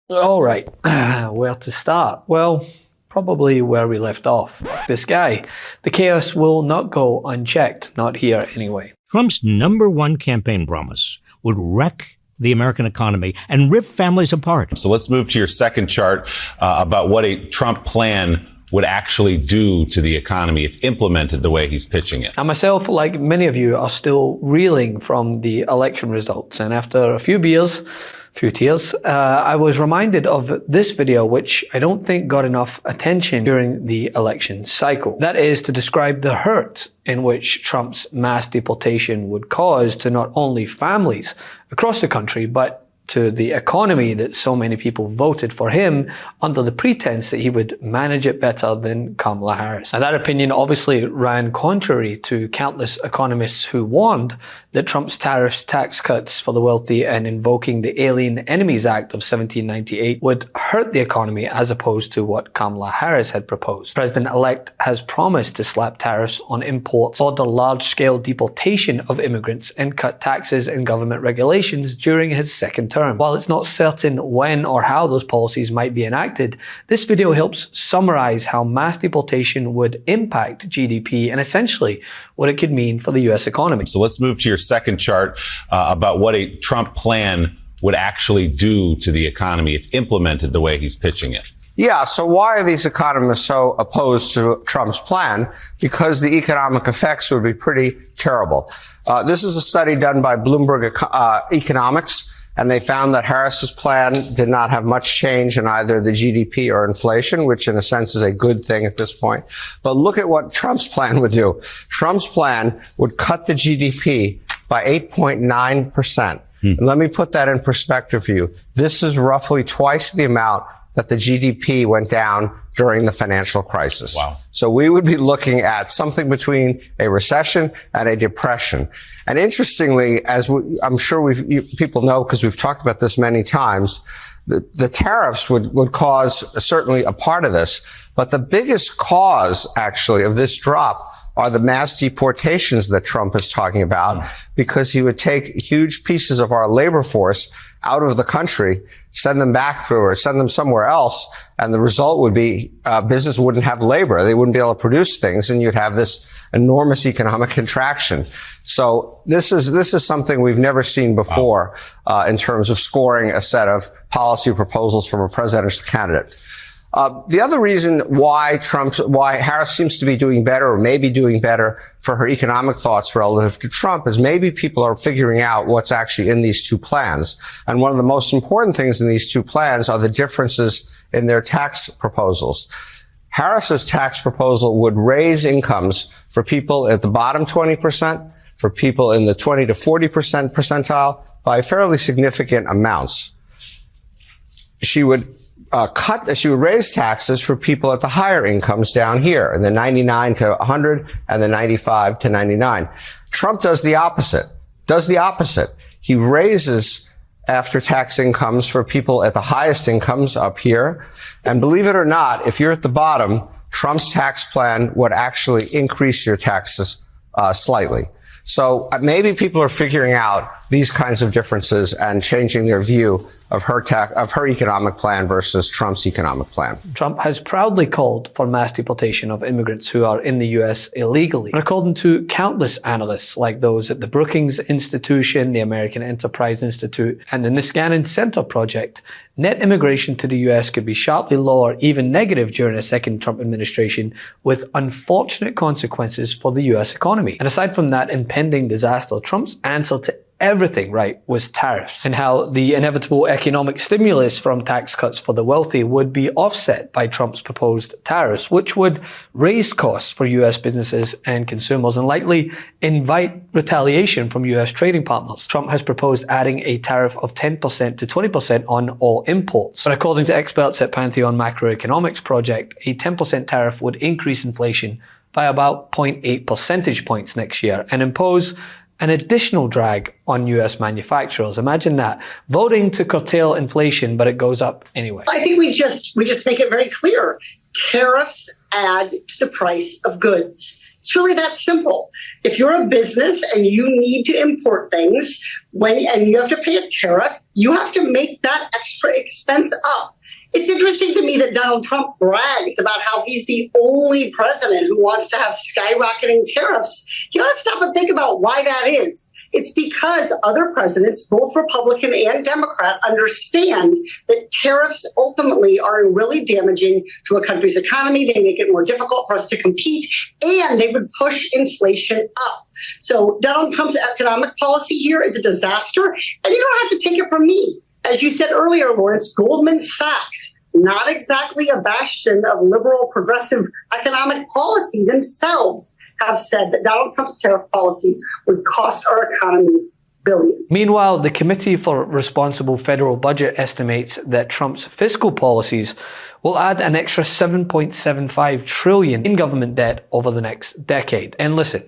All right, where to start? Well, probably where we left off. This guy. The chaos will not go unchecked, not here anyway. Trump's #1 campaign promise would wreck the American economy and rip families apart. So let's move to your second chart about what a Trump plan would actually do to the economy if implemented the way he's pitching it. And myself, like many of you, are still reeling from the election results. And after a few beers, few tears, I was reminded of this video, which I don't think got enough attention during the election cycle. That is to describe the hurt in which Trump's mass deportation would cause to not only families across the country, but to the economy that so many people voted for him under the pretense that he would manage it better than Kamala Harris. Now, that opinion obviously ran contrary to countless economists who warned that Trump's tariffs, tax cuts for the wealthy, and invoking the Alien Enemies Act of 1798 would hurt the economy as opposed to what Kamala Harris had proposed. The president-elect has promised to slap tariffs on imports, order large-scale deportation of immigrants, and cut taxes and government regulations during his second term. While it's not certain when or how those policies might be enacted, this video helps summarize how mass deportation would impact GDP and essentially what it could mean for the US economy. So let's move to your second chart about what a Trump plan would actually do to the economy if implemented the way he's pitching it. Yeah, so why are these economists so opposed to Trump's plan? Because the economic effects would be pretty terrible. This is a study done by Bloomberg Economics, and they found that Harris's plan did not have much change in either the GDP or inflation, which in a sense is a good thing at this point. But look at what Trump's plan would do. Trump's plan would cut the GDP by 8.9%. And let me put that in perspective for you. This is roughly twice the amount that the GDP went down during the financial crisis. Wow. So we would be looking at something between a recession and a depression. And interestingly, as I'm sure people know because we've talked about this many times, the tariffs would cause certainly a part of this. But the biggest cause, actually, of this drop are the mass deportations that Trump is talking about, because he would take huge pieces of our labor force out of the country, send them back or send them somewhere else. And the result would be business wouldn't have labor. They wouldn't be able to produce things, and you'd have this enormous economic contraction. So this is something we've never seen before in terms of scoring a set of policy proposals from a presidential candidate. The other reason why Harris seems to be doing better or maybe doing better for her economic thoughts relative to Trump is maybe people are figuring out what's actually in these two plans. And one of the most important things in these two plans are the differences in their tax proposals. Harris's tax proposal would raise incomes for people at the bottom 20%, for people in the 20 to 40% percentile by fairly significant amounts. She would raise taxes for people at the higher incomes down here, in the 99 to 100 and the 95 to 99. Trump does the opposite. He raises after-tax incomes for people at the highest incomes up here. And believe it or not, if you're at the bottom, Trump's tax plan would actually increase your taxes slightly. So maybe people are figuring out these kinds of differences and changing their view of her economic plan versus Trump's economic plan. Trump has proudly called for mass deportation of immigrants who are in the US illegally. And according to countless analysts like those at the Brookings Institution, the American Enterprise Institute, and the Niskanen Center Project, net immigration to the US could be sharply lower, even negative during a second Trump administration, with unfortunate consequences for the US economy. And aside from that impending disaster, Trump's answer to everything right was tariffs, and how the inevitable economic stimulus from tax cuts for the wealthy would be offset by Trump's proposed tariffs, which would raise costs for US businesses and consumers and likely invite retaliation from US trading partners. Trump has proposed adding a tariff of 10% to 20% on all imports. But according to experts at Pantheon Macroeconomics Project, a 10% tariff would increase inflation by about 0.8 percentage points next year and impose an additional drag on US manufacturers. Imagine that. Voting to curtail inflation, but it goes up anyway. I think we just make it very clear. Tariffs add to the price of goods. It's really that simple. If you're a business and you need to import things and you have to pay a tariff, you have to make that extra expense up. It's interesting to me that Donald Trump brags about how he's the only president who wants to have skyrocketing tariffs. You got to stop and think about why that is. It's because other presidents, both Republican and Democrat, understand that tariffs ultimately are really damaging to a country's economy. They make it more difficult for us to compete, and they would push inflation up. So Donald Trump's economic policy here is a disaster, and you don't have to take it from me. As you said earlier, Lawrence, Goldman Sachs, not exactly a bastion of liberal progressive economic policy themselves, have said that Donald Trump's tariff policies would cost our economy billions. Meanwhile, the Committee for Responsible Federal Budget estimates that Trump's fiscal policies will add an extra $7.75 trillion in government debt over the next decade. And listen,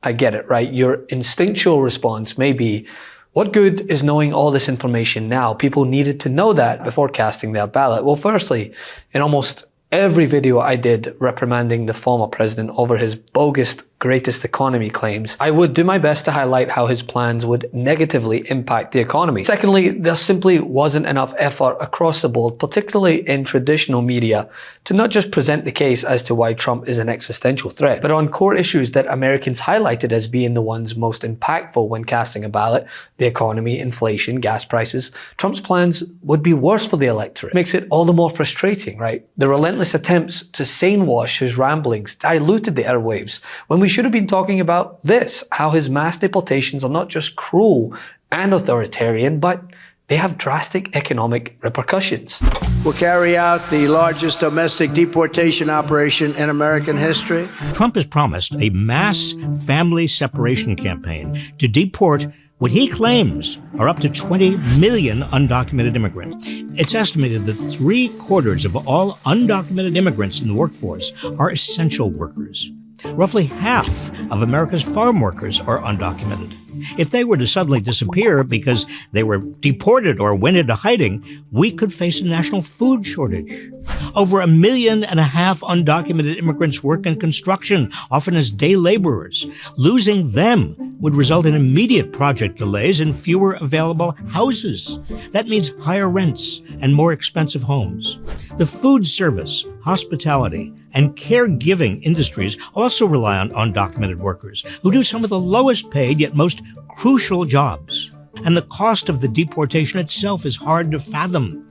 I get it, right? Your instinctual response may be, what good is knowing all this information now? People needed to know that before casting their ballot. Well, firstly, in almost every video I did reprimanding the former president over his bogus greatest economy claims, I would do my best to highlight how his plans would negatively impact the economy. Secondly, there simply wasn't enough effort across the board, particularly in traditional media, to not just present the case as to why Trump is an existential threat, but on core issues that Americans highlighted as being the ones most impactful when casting a ballot: the economy, inflation, gas prices. Trump's plans would be worse for the electorate. Makes it all the more frustrating, right? The relentless attempts to sane wash his ramblings diluted the airwaves when we should have been talking about this, how his mass deportations are not just cruel and authoritarian, but they have drastic economic repercussions. Will carry out the largest domestic deportation operation in American history. Trump has promised a mass family separation campaign to deport what he claims are up to 20 million undocumented immigrants. It's estimated that 3/4 of all undocumented immigrants in the workforce are essential workers. Roughly half of America's farm workers are undocumented. If they were to suddenly disappear because they were deported or went into hiding, we could face a national food shortage. Over 1.5 million undocumented immigrants work in construction, often as day laborers. Losing them would result in immediate project delays and fewer available houses. That means higher rents and more expensive homes. The food service, hospitality, and caregiving industries also rely on undocumented workers who do some of the lowest paid yet most crucial jobs. And the cost of the deportation itself is hard to fathom.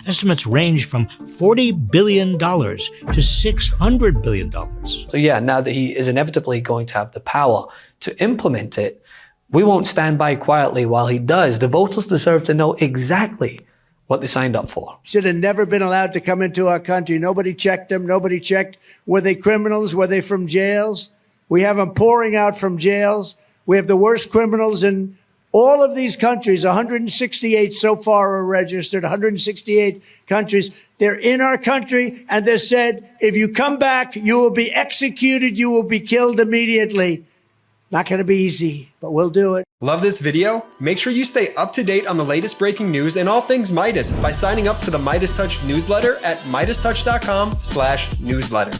Estimates range from $40 billion to $600 billion. So yeah, now that he is inevitably going to have the power to implement it, we won't stand by quietly while he does. The voters deserve to know exactly what they signed up for. Should have never been allowed to come into our country. Nobody checked them. Nobody checked. Were they criminals? Were they from jails? We have them pouring out from jails. We have the worst criminals in all of these countries. 168 so far are registered, 168 countries. They're in our country, and they said, if you come back, you will be executed. You will be killed immediately. Not going to be easy, but we'll do it. Love this video? Make sure you stay up to date on the latest breaking news and all things Meidas by signing up to the MeidasTouch newsletter at MeidasTouch.com/newsletter.